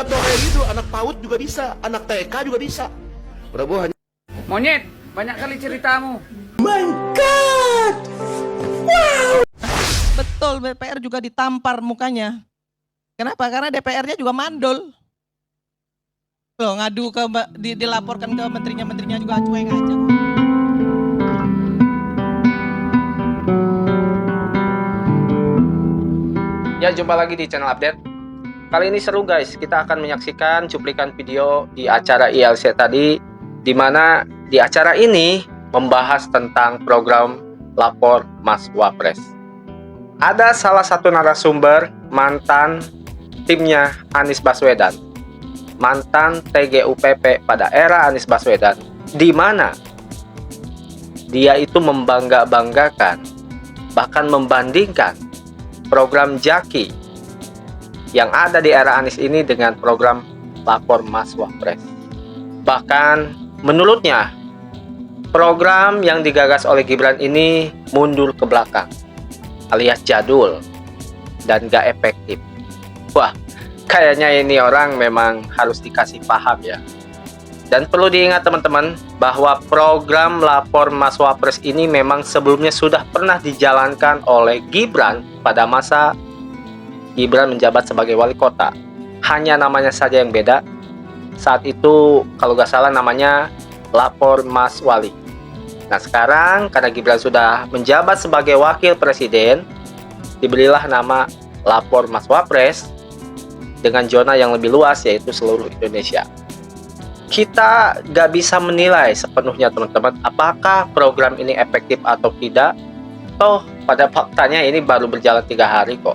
Atau kayak gitu, anak PAUD juga bisa, anak TK juga bisa. Prabowo hanya Monyet, banyak kali ceritamu. Betul, DPR juga ditampar mukanya. Kenapa? Karena DPR-nya juga mandul. Loh, ngadu ke dilaporkan ke menterinya juga cuek aja. Ya, jumpa lagi di channel update. Kali ini seru guys, kita akan menyaksikan cuplikan video di acara ILC tadi, di mana di acara ini membahas tentang program Lapor Mas Wapres. Ada salah satu narasumber mantan timnya Anies Baswedan, mantan TGUPP pada era Anies Baswedan, di mana dia itu membangga-banggakan, bahkan membandingkan program Jaki yang ada di era Anies ini dengan program Lapor Mas Wapres. Bahkan menurutnya program yang digagas oleh Gibran ini mundur ke belakang, alias jadul dan gak efektif. Wah, kayaknya ini orang memang harus dikasih paham ya. Dan perlu diingat teman-teman, bahwa program Lapor Mas Wapres ini memang sebelumnya sudah pernah dijalankan oleh Gibran pada masa Gibran menjabat sebagai wali kota. Hanya namanya saja yang beda. Saat itu kalau nggak salah namanya Lapor Mas Wali. Nah sekarang karena Gibran sudah menjabat sebagai wakil presiden, diberilah nama Lapor Mas Wapres dengan zona yang lebih luas, yaitu seluruh Indonesia. Kita nggak bisa menilai sepenuhnya teman-teman apakah program ini efektif atau tidak. Toh pada faktanya ini baru berjalan 3 hari kok.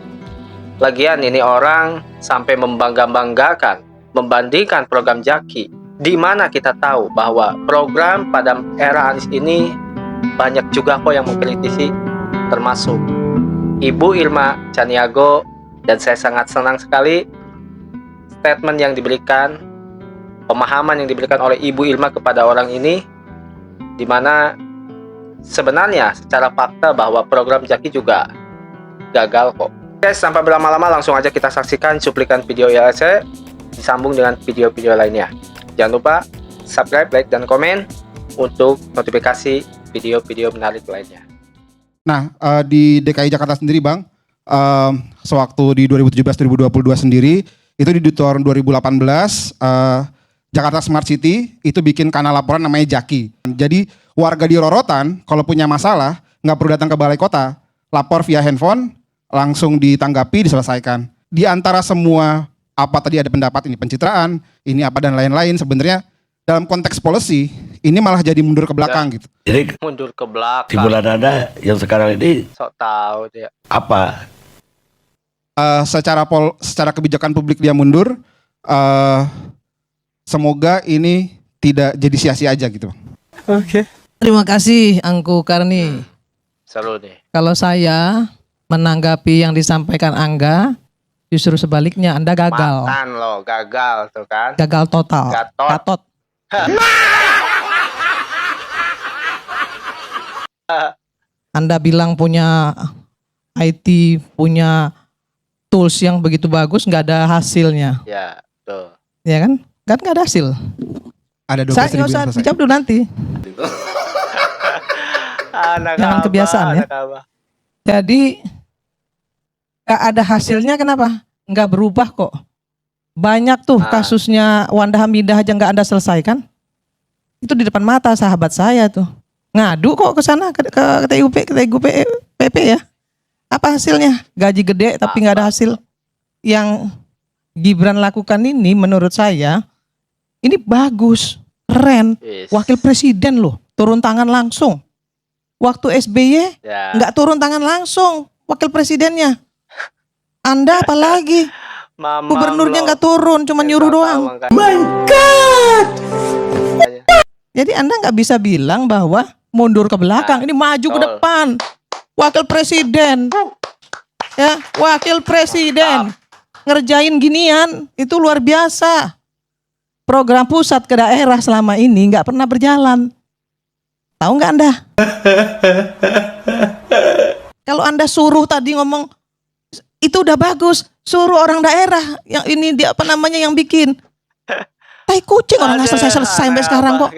Lagian ini orang sampai membangga-banggakan, membandingkan program Jaki, di mana kita tahu bahwa program pada era Anies ini banyak juga kok yang mengkritisi, termasuk Ibu Irma Chaniago. Dan saya sangat senang sekali statement yang diberikan, pemahaman yang diberikan oleh Ibu Irma kepada orang ini, di mana sebenarnya secara fakta bahwa program Jaki juga gagal kok. Oke, tanpa berlama-lama langsung aja kita saksikan cuplikan video ILC disambung dengan video-video lainnya. Jangan lupa subscribe, like, dan komen untuk notifikasi video-video menarik lainnya. Nah, di DKI Jakarta sendiri Bang, sewaktu di 2017-2022 sendiri, itu di tahun 2018, Jakarta Smart City itu bikin kanal laporan namanya Jaki. Jadi warga di Rorotan kalau punya masalah nggak perlu datang ke balai kota, lapor via handphone, langsung ditanggapi, diselesaikan. Di antara semua apa tadi ada pendapat ini pencitraan, ini apa dan lain-lain, sebenarnya dalam konteks policy ini malah jadi mundur ke belakang gitu. Jadi Mundur ke belakang. timbulan Anda yang sekarang ini Sok tahu dia. apa? Secara kebijakan publik dia mundur. Semoga ini tidak jadi sia-sia aja gitu. Terima kasih Angku Karni. Seru nih. Kalau saya menanggapi yang disampaikan Angga, justru sebaliknya Anda gagal. Makan lo, gagal tuh kan. Gagal total. Gatot. Anda bilang punya IT, punya tools yang begitu bagus, nggak ada hasilnya, Ya, tuh. ya kan? Kan nggak ada hasil. Ada 12.000 Saya nggak yang usah selesai. dijawab dulu nanti. Anak Jangan abah, kebiasaan ya. anak abah. Jadi nggak ada hasilnya, kenapa? Nggak berubah kok. Banyak tuh kasusnya Wanda Hamidah aja nggak Anda selesaikan. Itu di depan mata sahabat saya tuh. Ngadu kok ke sana ke TGUPP ya. Apa hasilnya? Gaji gede tapi nggak ada hasil. Yang Gibran lakukan ini menurut saya ini bagus, keren. Yes. Wakil presiden loh, turun tangan langsung. Waktu SBY Ya. nggak turun tangan langsung wakil presidennya. Anda apalagi? Mamam Gubernurnya lo. nggak turun, cuma Ya, nyuruh tahu doang. makanya. Jadi Anda nggak bisa bilang bahwa mundur ke belakang, ini maju ke betul. depan. Wakil presiden, ya wakil presiden ngerjain ginian itu luar biasa. Program pusat ke daerah selama ini nggak pernah berjalan. Tahu nggak Anda? Kalau Anda suruh tadi ngomong Itu udah bagus. Suruh orang daerah yang ini dia apa namanya yang bikin. Tai kucing orang nggak selesai sampai sekarang kok.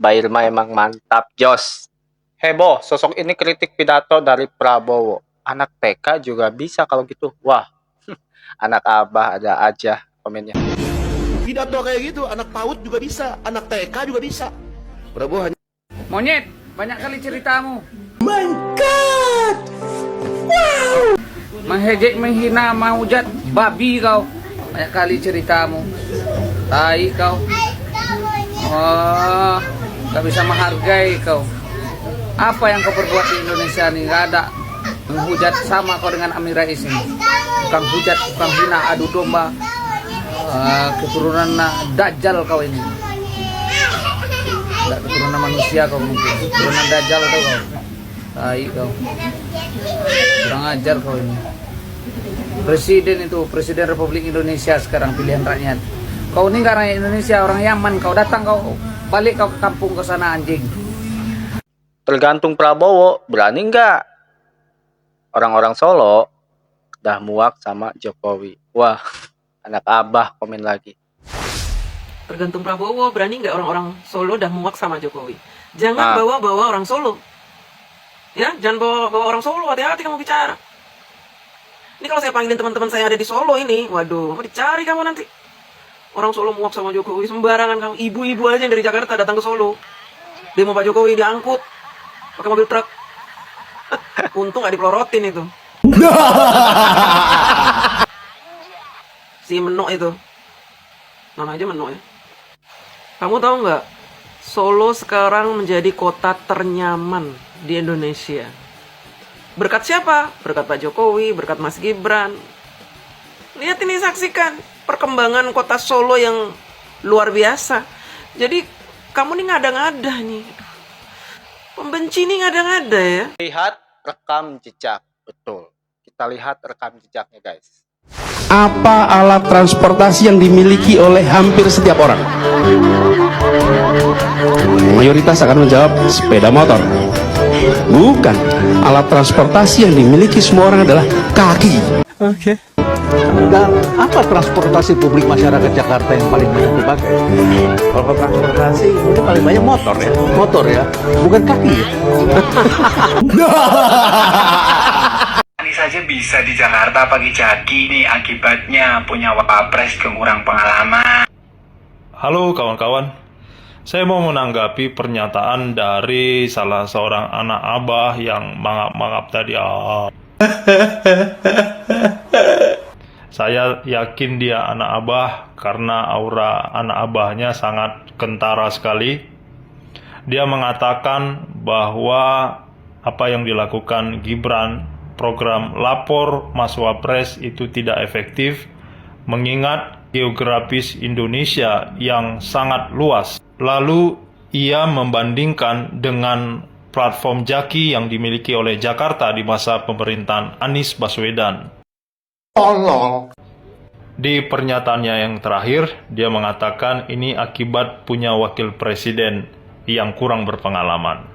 Mbak Irma emang mantap, Jos. Heboh, sosok ini kritik pidato dari Prabowo. Anak TK juga bisa kalau gitu. Wah, anak abah ada aja komennya. Pidato kayak gitu, anak PAUD juga bisa, anak TK juga bisa. Prabowo hanya Monyet, banyak kali ceritamu. Menghejek, menghina, menghujat, babi kau. Banyak kali ceritamu. Tai kau. Oh, gak bisa menghargai kau. Apa yang kau perbuat di Indonesia nih? Gak ada. Menghujat sama kau dengan Amin Rais ini. Tukang hujat, tukang hina, adu domba. Keturunan Dajjal kau ini. Tidak keturunan manusia kau mungkin. Keturunan Dajjal kau. Tai kau. Kurang ajar kau ini. Presiden itu, Presiden Republik Indonesia sekarang pilihan rakyat. Kau ini gak rakyat Indonesia, orang Yaman. Kau datang, kau balik kau ke kampung ke sana anjing. Tergantung Prabowo, berani nggak? Orang-orang Solo udah muak sama Jokowi. Wah, anak abah komen lagi. Tergantung Prabowo, berani nggak orang-orang Solo udah muak sama Jokowi. Jangan bawa-bawa orang Solo. Ya, jangan bawa orang Solo, hati-hati kamu bicara. Ini kalau saya panggilin teman-teman saya ada di Solo ini, waduh, mau dicari kamu nanti. Orang Solo muak sama Jokowi, sembarangan kamu. Ibu-ibu aja yang dari Jakarta datang ke Solo. Demo Pak Jokowi diangkut, pakai mobil truk. Untung nggak dipelorotin itu. Si Menok itu. Nama aja Menok ya. Kamu tahu nggak? Solo sekarang menjadi kota ternyaman di Indonesia. Berkat siapa? Berkat Pak Jokowi, berkat Mas Gibran. Lihat ini, saksikan perkembangan kota Solo yang luar biasa. Jadi kamu nih ngada-ngada nih. Pembenci nih ngada-ngada ya. Lihat rekam jejak, betul. Kita lihat rekam jejaknya, guys. Apa alat transportasi yang dimiliki oleh hampir setiap orang? Mayoritas akan menjawab sepeda motor. Bukan. Alat transportasi yang dimiliki semua orang adalah kaki. Oke. Dan apa transportasi publik masyarakat Jakarta yang paling banyak dipakai? Kalau transportasi itu paling banyak motor ya. Motor ya, bukan kaki ya. Ini saja bisa di Jakarta pagi jadi nih, akibatnya punya wapres kurang pengalaman. Halo kawan-kawan, saya mau menanggapi pernyataan dari salah seorang anak abah yang mangap-mangap tadi. Saya yakin dia anak abah karena aura anak abahnya sangat kentara sekali. Dia mengatakan bahwa apa yang dilakukan Gibran, program Lapor Mas Wapres itu tidak efektif, mengingat geografis Indonesia yang sangat luas. Lalu ia membandingkan dengan platform Jaki yang dimiliki oleh Jakarta di masa pemerintahan Anies Baswedan. Di pernyataannya yang terakhir, dia mengatakan ini akibat punya wakil presiden yang kurang berpengalaman.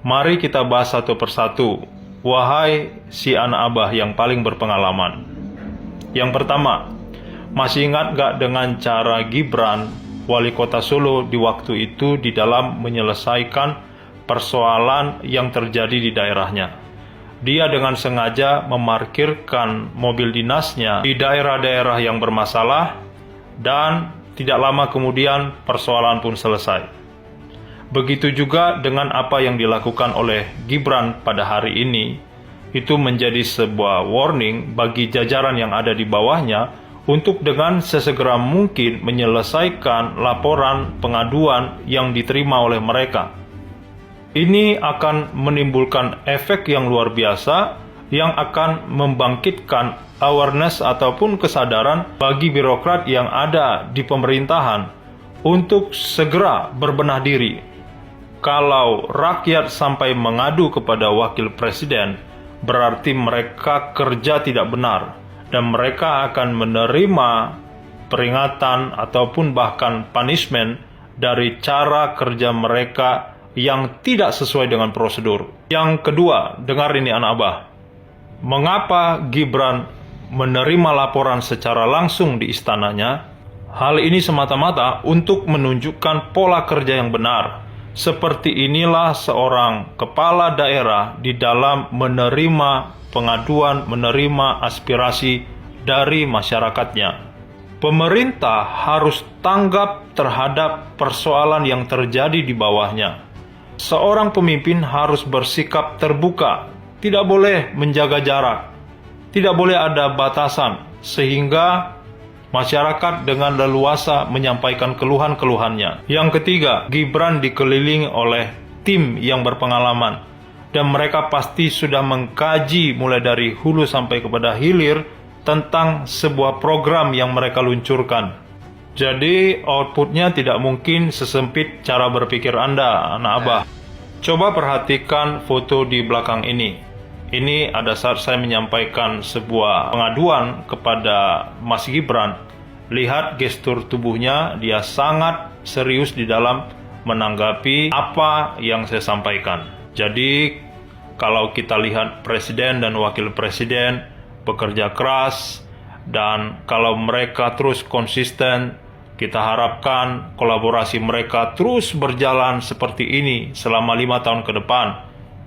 Mari kita bahas satu persatu. Wahai si anak abah yang paling berpengalaman. Yang pertama, masih ingat gak dengan cara Gibran, wali kota Solo di waktu itu di dalam menyelesaikan persoalan yang terjadi di daerahnya? Dia dengan sengaja memarkirkan mobil dinasnya di daerah-daerah yang bermasalah dan tidak lama kemudian persoalan pun selesai. Begitu juga dengan apa yang dilakukan oleh Gibran pada hari ini, itu menjadi sebuah warning bagi jajaran yang ada di bawahnya untuk dengan sesegera mungkin menyelesaikan laporan pengaduan yang diterima oleh mereka. Ini akan menimbulkan efek yang luar biasa yang akan membangkitkan awareness ataupun kesadaran bagi birokrat yang ada di pemerintahan untuk segera berbenah diri. Kalau rakyat sampai mengadu kepada wakil presiden, berarti mereka kerja tidak benar dan mereka akan menerima peringatan ataupun bahkan punishment dari cara kerja mereka yang tidak sesuai dengan prosedur. Yang kedua, dengar ini anak abah. Mengapa Gibran menerima laporan secara langsung di istananya? Hal ini semata-mata untuk menunjukkan pola kerja yang benar. Seperti inilah seorang kepala daerah di dalam menerima pengaduan, menerima aspirasi dari masyarakatnya. Pemerintah harus tanggap terhadap persoalan yang terjadi di bawahnya. Seorang pemimpin harus bersikap terbuka, tidak boleh menjaga jarak, tidak boleh ada batasan, sehingga masyarakat dengan leluasa menyampaikan keluhan-keluhannya. Yang ketiga, Gibran dikelilingi oleh tim yang berpengalaman, dan mereka pasti sudah mengkaji mulai dari hulu sampai kepada hilir tentang sebuah program yang mereka luncurkan. Jadi outputnya tidak mungkin sesempit cara berpikir Anda, anak abah. Coba perhatikan foto di belakang ini. Ini ada saat saya menyampaikan sebuah pengaduan kepada Mas Gibran. Lihat gestur tubuhnya, dia sangat serius di dalam menanggapi apa yang saya sampaikan. Jadi kalau kita lihat presiden dan wakil presiden bekerja keras, dan kalau mereka terus konsisten, kita harapkan kolaborasi mereka terus berjalan seperti ini selama 5 tahun ke depan.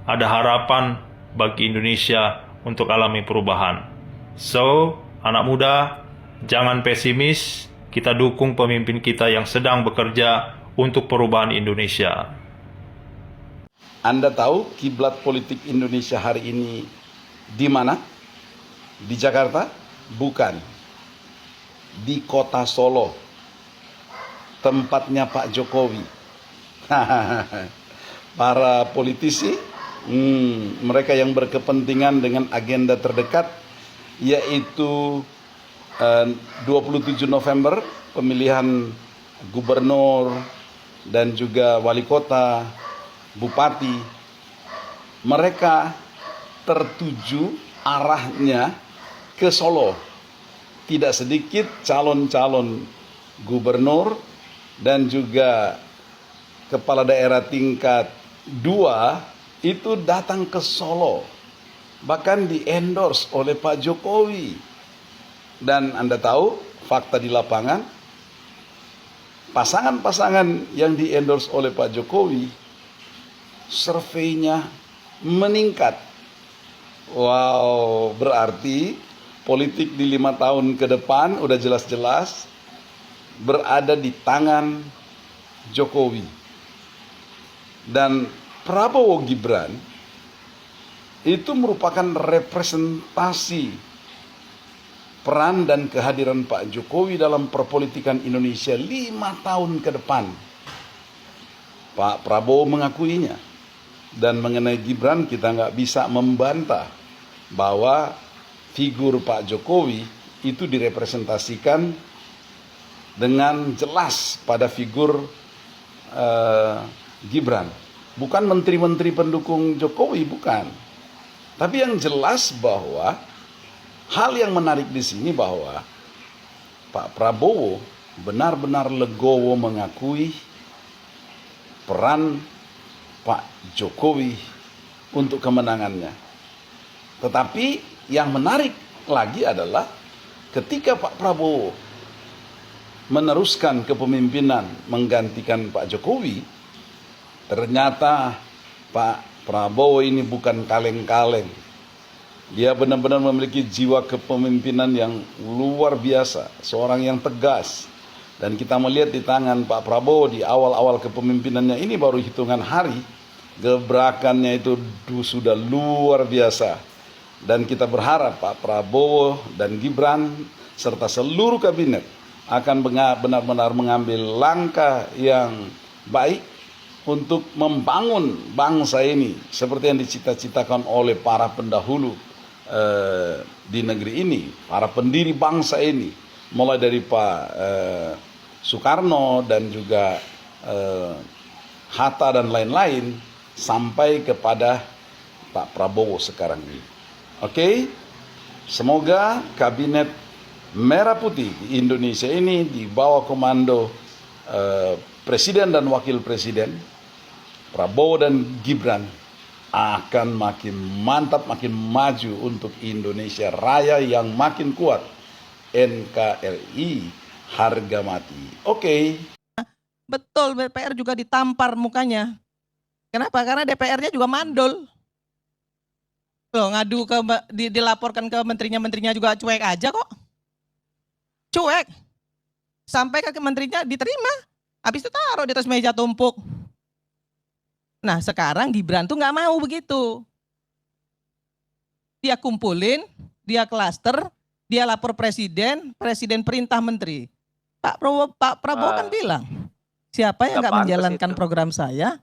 Ada harapan bagi Indonesia untuk alami perubahan. So, anak muda, jangan pesimis, kita dukung pemimpin kita yang sedang bekerja untuk perubahan Indonesia. Anda tahu kiblat politik Indonesia hari ini di mana? Di Jakarta? Bukan. Di kota Solo. Tempatnya Pak Jokowi. Para politisi, mereka yang berkepentingan dengan agenda terdekat, yaitu 27 November, pemilihan gubernur dan juga wali kota, bupati, mereka tertuju arahnya ke Solo. Tidak sedikit calon-calon gubernur dan juga kepala daerah tingkat 2 itu datang ke Solo, bahkan di-endorse oleh Pak Jokowi. Dan Anda tahu fakta di lapangan, pasangan-pasangan yang di-endorse oleh Pak Jokowi, surveinya meningkat. Wow, berarti politik di 5 tahun ke depan udah jelas-jelas berada di tangan Jokowi. Dan Prabowo Gibran itu merupakan representasi peran dan kehadiran Pak Jokowi dalam perpolitikan Indonesia 5 tahun ke depan. Pak Prabowo mengakuinya. Dan mengenai Gibran, kita nggak bisa membantah bahwa figur Pak Jokowi itu direpresentasikan dengan jelas pada figur Gibran. Bukan menteri-menteri pendukung Jokowi, bukan. Tapi yang jelas bahwa hal yang menarik di sini bahwa Pak Prabowo benar-benar legowo mengakui peran Pak Jokowi untuk kemenangannya. Tetapi yang menarik lagi adalah ketika Pak Prabowo meneruskan kepemimpinan menggantikan Pak Jokowi, ternyata Pak Prabowo ini bukan kaleng-kaleng. Dia benar-benar memiliki jiwa kepemimpinan yang luar biasa, seorang yang tegas. Dan kita melihat di tangan Pak Prabowo di awal-awal kepemimpinannya ini baru hitungan hari, gebrakannya itu sudah luar biasa. Dan kita berharap Pak Prabowo dan Gibran serta seluruh kabinet akan benar-benar mengambil langkah yang baik untuk membangun bangsa ini seperti yang dicita-citakan oleh para pendahulu di negeri ini, para pendiri bangsa ini, mulai dari Pak Soekarno dan juga Hatta dan lain-lain sampai kepada Pak Prabowo sekarang ini. Oke? Semoga kabinet Merah Putih di Indonesia ini di bawah komando Presiden dan Wakil Presiden, Prabowo dan Gibran akan makin mantap, makin maju untuk Indonesia Raya yang makin kuat. NKRI harga mati. Oke. Betul, DPR juga ditampar mukanya. Kenapa? Karena DPR-nya juga mandul. Loh, ngadu ke dilaporkan ke menterinya juga cuek aja kok. Cuek. Sampai ke menterinya diterima. Habis itu taruh di atas meja tumpuk. Nah, sekarang Gibran tuh nggak mau begitu. Dia kumpulin, dia klaster, dia lapor presiden, presiden perintah menteri. Pak Prabowo kan bilang, siapa yang nggak menjalankan program saya,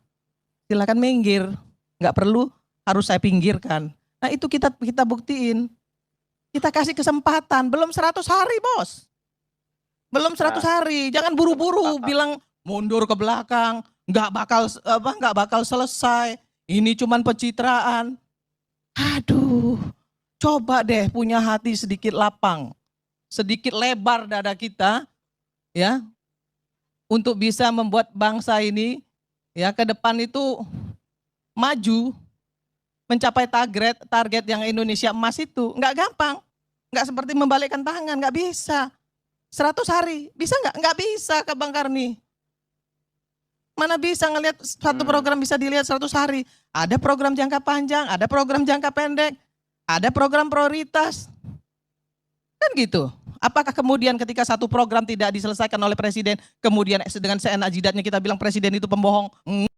silakan minggir. Nggak perlu harus saya pinggirkan. Nah, itu kita buktiin. Kita kasih kesempatan, belum 100 hari, Bos. Belum 100 hari, jangan buru-buru bilang mundur ke belakang, nggak bakal selesai. Ini cuman pencitraan. Aduh, coba deh punya hati sedikit lapang, sedikit lebar dada kita, ya, untuk bisa membuat bangsa ini, ya, ke depan itu maju, mencapai target yang Indonesia emas itu. Nggak gampang, nggak seperti membalikkan tangan, nggak bisa. 100 hari, bisa nggak? Nggak bisa ke Bang Karni. Mana bisa ngelihat satu program bisa dilihat 100 hari. Ada program jangka panjang, ada program jangka pendek, ada program prioritas. Kan gitu. Apakah kemudian ketika satu program tidak diselesaikan oleh presiden, kemudian dengan seenak jidatnya kita bilang presiden itu pembohong?